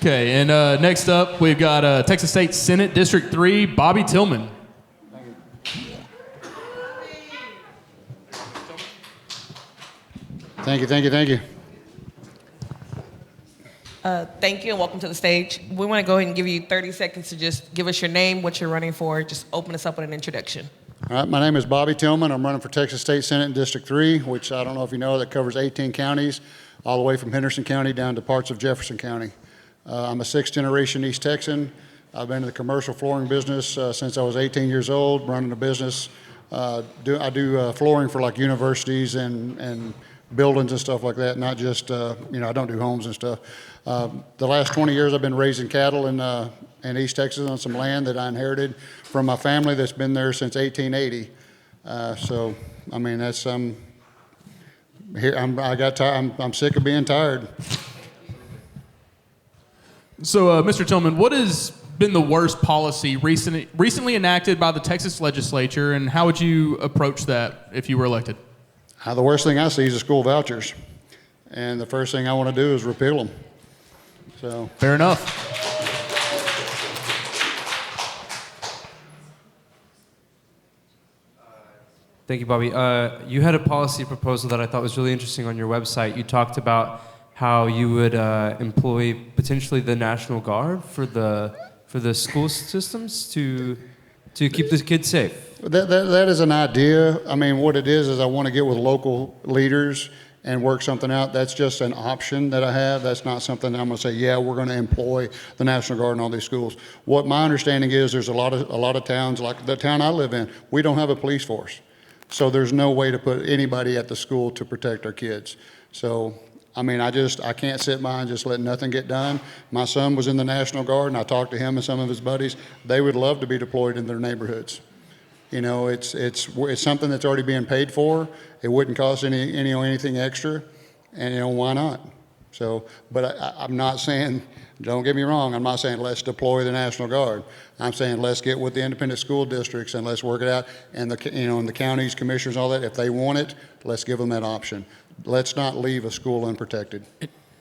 Okay, and next up, we've got Texas State Senate District 3, Bobby Tillman. Thank you. Thank you and welcome to the stage. We want to go ahead and give you 30 seconds to just give us your name, what you're running for. Just open us up with an introduction. All right, my name is Bobby Tillman. I'm running for Texas State Senate in District 3, which I don't know if you know, that covers 18 counties, all the way from Henderson County down to parts of Jefferson County. I'm a sixth-generation East Texan. I've been in the commercial flooring business since I was 18 years old, running a business. I do flooring for like universities and buildings and stuff like that, not just, I don't do homes and stuff. The last 20 years I've been raising cattle in East Texas on some land that I inherited from my family that's been there since 1880. I'm sick of being tired. So, Mr. Tillman, what has been the worst policy recently enacted by the Texas legislature, and how would you approach that if you were elected? The worst thing I see is the school vouchers, and the first thing I want to do is repeal them. So fair enough. Thank you, Bobby. You had a policy proposal that I thought was really interesting on your website. You talked about how you would employ potentially the National Guard for the school systems to keep the kids safe. That is an idea. I mean, what it is I want to get with local leaders and work something out. That's just an option that I have. That's not something that I'm going to say, yeah, we're going to employ the National Guard in all these schools. What my understanding is, there's a lot of towns, like the town I live in, we don't have a police force. So there's no way to put anybody at the school to protect our kids. So, I mean, I can't sit by and just let nothing get done. My son was in the National Guard, and I talked to him and some of his buddies. They would love to be deployed in their neighborhoods. You know, it's something that's already being paid for. It wouldn't cost anything extra, and why not? So, but I'm not saying, don't get me wrong, I'm not saying let's deploy the National Guard. I'm saying let's get with the independent school districts and let's work it out. And and the counties, commissioners, all that, if they want it, let's give them that option. Let's not leave a school unprotected.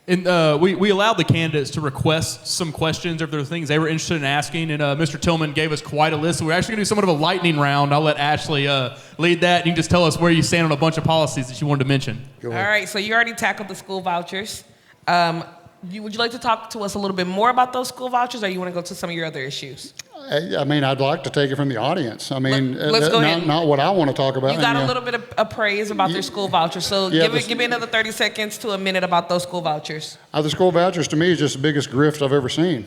And we allowed the candidates to request some questions if there were things they were interested in asking, and Mr. Tillman gave us quite a list. So we're actually going to do somewhat of a lightning round. I'll let Ashley lead that, and you can just tell us where you stand on a bunch of policies that you wanted to mention. All right, so you already tackled the school vouchers. Would you like to talk to us a little bit more about those school vouchers, or you want to go to some of your other issues? I mean, I'd like to take it from the audience. I mean, let's go ahead. Not what I want to talk about. You got a little bit of praise about their school vouchers, so give me another 30 seconds to a minute about those school vouchers. The school vouchers, to me, is just the biggest grift I've ever seen.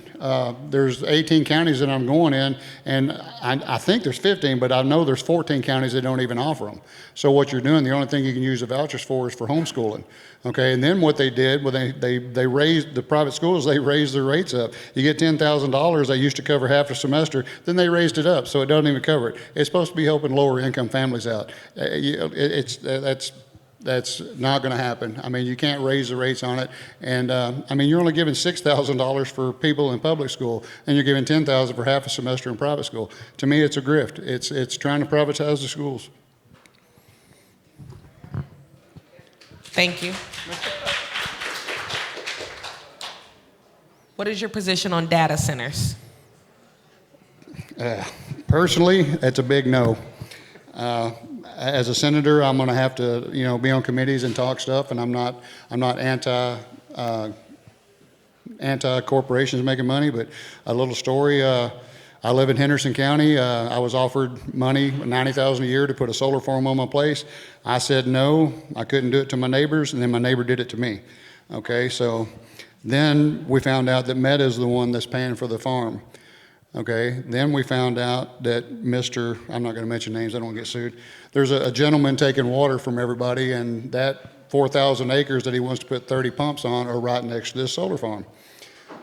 There's 18 counties that I'm going in, and I think there's 15, but I know there's 14 counties that don't even offer them. So what you're doing, the only thing you can use the vouchers for is for homeschooling. Okay, and then what they did, they raised the private schools, they raised their rates up. You get $10,000, they used to cover half a semester, then they raised it up, so it doesn't even cover it. It's supposed to be helping lower income families out. That's not going to happen. I mean, you can't raise the rates on it, and I mean, you're only giving $6,000 for people in public school, and you're giving $10,000 for half a semester in private school. To me, it's a grift. It's trying to privatize the schools. Thank you. What is your position on data centers? Personally, it's a big no. As a senator, I'm going to have to, be on committees and talk stuff, and I'm not anti corporations making money. But a little story: I live in Henderson County. I was offered money, $90,000 a year, to put a solar farm on my place. I said no. I couldn't do it to my neighbors, and then my neighbor did it to me. Okay, so then we found out that Meta is the one that's paying for the farm. Okay, then we found out that I'm not going to mention names, I don't want to get sued. There's a gentleman taking water from everybody, and that 4,000 acres that he wants to put 30 pumps on are right next to this solar farm.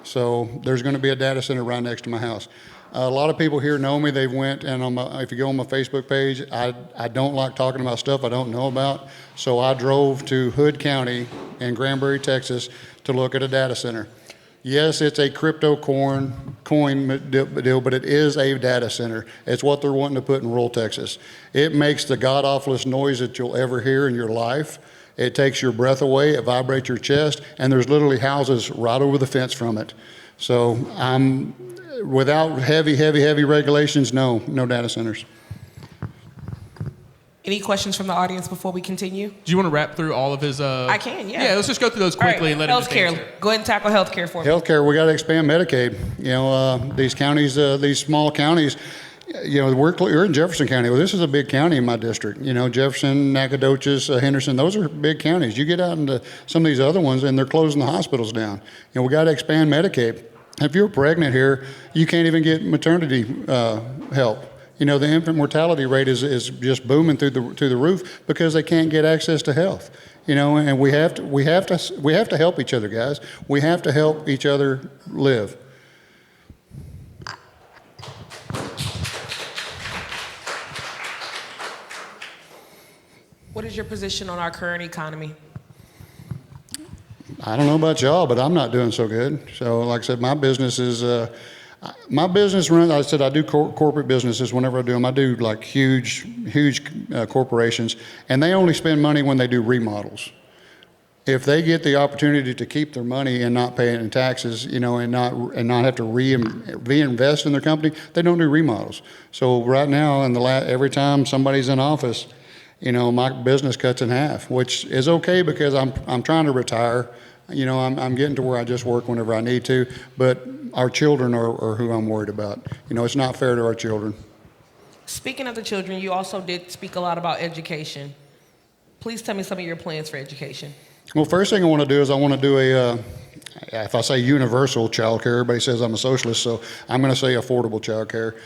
So there's going to be a data center right next to my house. A lot of people here know me. They went, and if you go on my Facebook page, I don't like talking about stuff I don't know about. So I drove to Hood County in Granbury, Texas, to look at a data center. Yes, it's a crypto coin deal, but it is a data center. It's what they're wanting to put in rural Texas. It makes the god-awfulest noise that you'll ever hear in your life. It takes your breath away, it vibrates your chest, and there's literally houses right over the fence from it. So without heavy regulations, no data centers. Any questions from the audience before we continue? Do you want to wrap through all of his? I can, yeah. Yeah, let's just go through those quickly and let him just answer. Healthcare. Go ahead and tackle healthcare for me. Healthcare, we got to expand Medicaid. These counties, these small counties, we're in Jefferson County. Well, this is a big county in my district. Jefferson, Nacogdoches, Henderson, those are big counties. You get out into some of these other ones and they're closing the hospitals down. We got to expand Medicaid. If you're pregnant here, you can't even get maternity help. The infant mortality rate is just booming through the roof because they can't get access to health. And we have to help each other, guys. We have to help each other live. What is your position on our current economy? I don't know about y'all, but I'm not doing so good. So, like I said, my business is. My business runs, I said I do corporate businesses whenever I do them. I do like huge corporations, and they only spend money when they do remodels. If they get the opportunity to keep their money and not pay it in taxes, and not have to reinvest in their company, they don't do remodels. So right now, every time somebody's in office, my business cuts in half, which is okay because I'm trying to retire. I'm getting to where I just work whenever I need to, but our children are who I'm worried about. It's not fair to our children. Speaking of the children, you also did speak a lot about education. Please tell me some of your plans for education. Well, first thing I want to do is I want to do if I say universal child care, everybody says I'm a socialist, so I'm going to say affordable child care.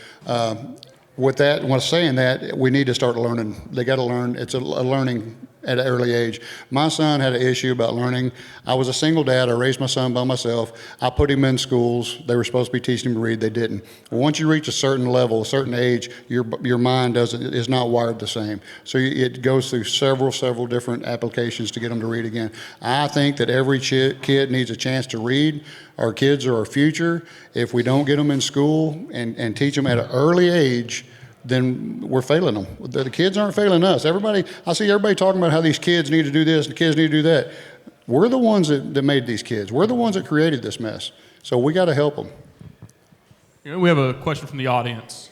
With that, when saying that, we need to start learning. They got to learn. It's a learning at an early age. My son had an issue about learning. I was a single dad. I raised my son by myself. I put him in schools. They were supposed to be teaching him to read. They didn't. Once you reach a certain level, a certain age, your mind is not wired the same. So it goes through several different applications to get them to read again. I think that every kid needs a chance to read. Our kids are our future. If we don't get them in school and teach them at an early age, then we're failing them. The kids aren't failing us. I see everybody talking about how these kids need to do this and the kids need to do that. We're the ones that made these kids. We're the ones that created this mess. So we got to help them. We have a question from the audience.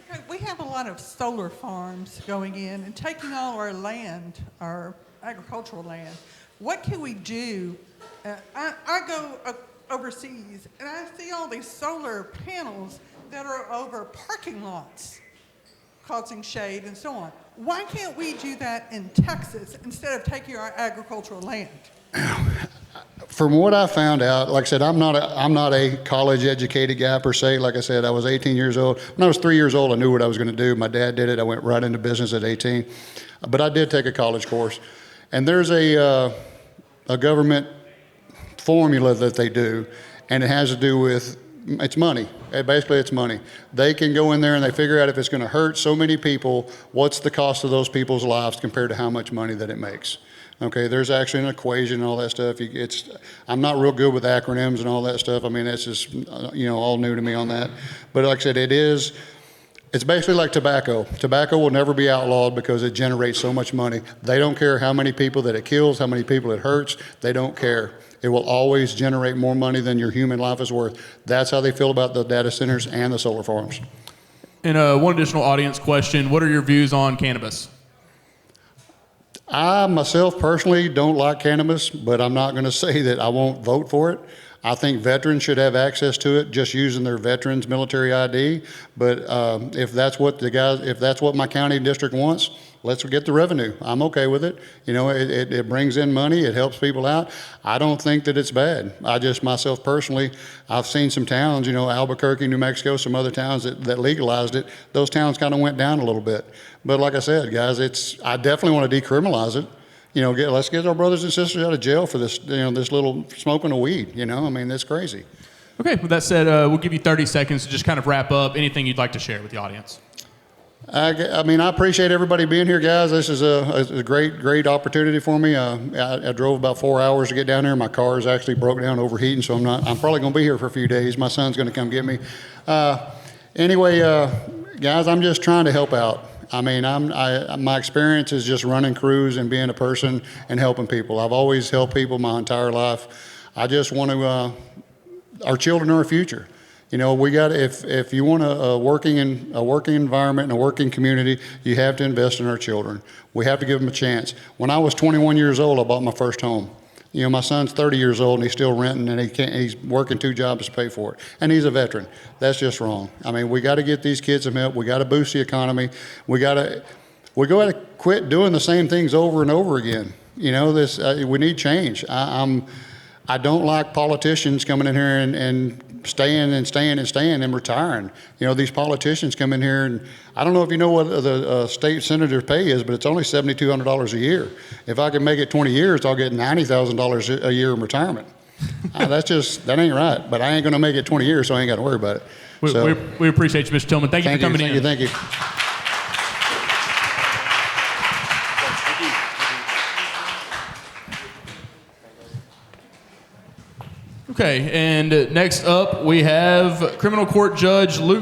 Okay, we have a lot of solar farms going in and taking all our land, our agricultural land. What can we do? I go overseas and I see all these solar panels that are over parking lots, causing shade and so on. Why can't we do that in Texas instead of taking our agricultural land? From what I found out, like I said, I'm not a college educated guy per se. Like I said, I was 18 years old. When I was 3 years old, I knew what I was going to do. My dad did it. I went right into business at 18. But I did take a college course. And there's a government formula that they do, and it has to do with it's money. Basically, it's money. They can go in there and they figure out if it's going to hurt so many people, what's the cost of those people's lives compared to how much money that it makes. Okay, there's actually an equation and all that stuff. I'm not real good with acronyms and all that stuff. I mean, that's just all new to me on that. But like I said, it's basically like tobacco. Tobacco will never be outlawed because it generates so much money. They don't care how many people that it kills, how many people it hurts. They don't care. It will always generate more money than your human life is worth. That's how they feel about the data centers and the solar farms. And one additional audience question, what are your views on cannabis? I myself personally don't like cannabis, but I'm not going to say that I won't vote for it. I think veterans should have access to it just using their veterans military ID. But if that's what my county district wants, let's get the revenue. I'm okay with it. It brings in money. It helps people out. I don't think that it's bad. I just myself personally, I've seen some towns, Albuquerque, New Mexico, some other towns that legalized it. Those towns kind of went down a little bit. But like I said, guys, I definitely want to decriminalize it. Let's get our brothers and sisters out of jail for this, this little smoking of weed. I mean, that's crazy. Okay, with that said, we'll give you 30 seconds to just kind of wrap up anything you'd like to share with the audience. I mean, I appreciate everybody being here, guys. This is a great opportunity for me. I drove about 4 hours to get down here. My car is actually broke down, overheating, so I'm probably going to be here for a few days. My son's going to come get me. Anyway, guys, I'm just trying to help out. I mean, my experience is just running crews and being a person and helping people. I've always helped people my entire life. I just want to our children are our future. You know, we got if you want a working environment and a working community, you have to invest in our children. We have to give them a chance. When I was 21 years old, I bought my first home. You know, my son's 30 years old and he's still renting, and he's working 2 jobs to pay for it. And he's a veteran. That's just wrong. I mean, we got to get these kids some help. We got to boost the economy. We got to quit doing the same things over and over again. You know, we need change. I don't like politicians coming in here and staying and retiring. You know, these politicians come in here, and I don't know if you know what the state senator's pay is, but it's only $7,200 a year. If I can make it 20 years, I'll get $90,000 a year in retirement. That ain't right. But I ain't going to make it 20 years, so I ain't got to worry about it. We appreciate you, Mr. Tillman. Thank you for coming in. Thank you. Okay, and next up we have criminal court judge Luke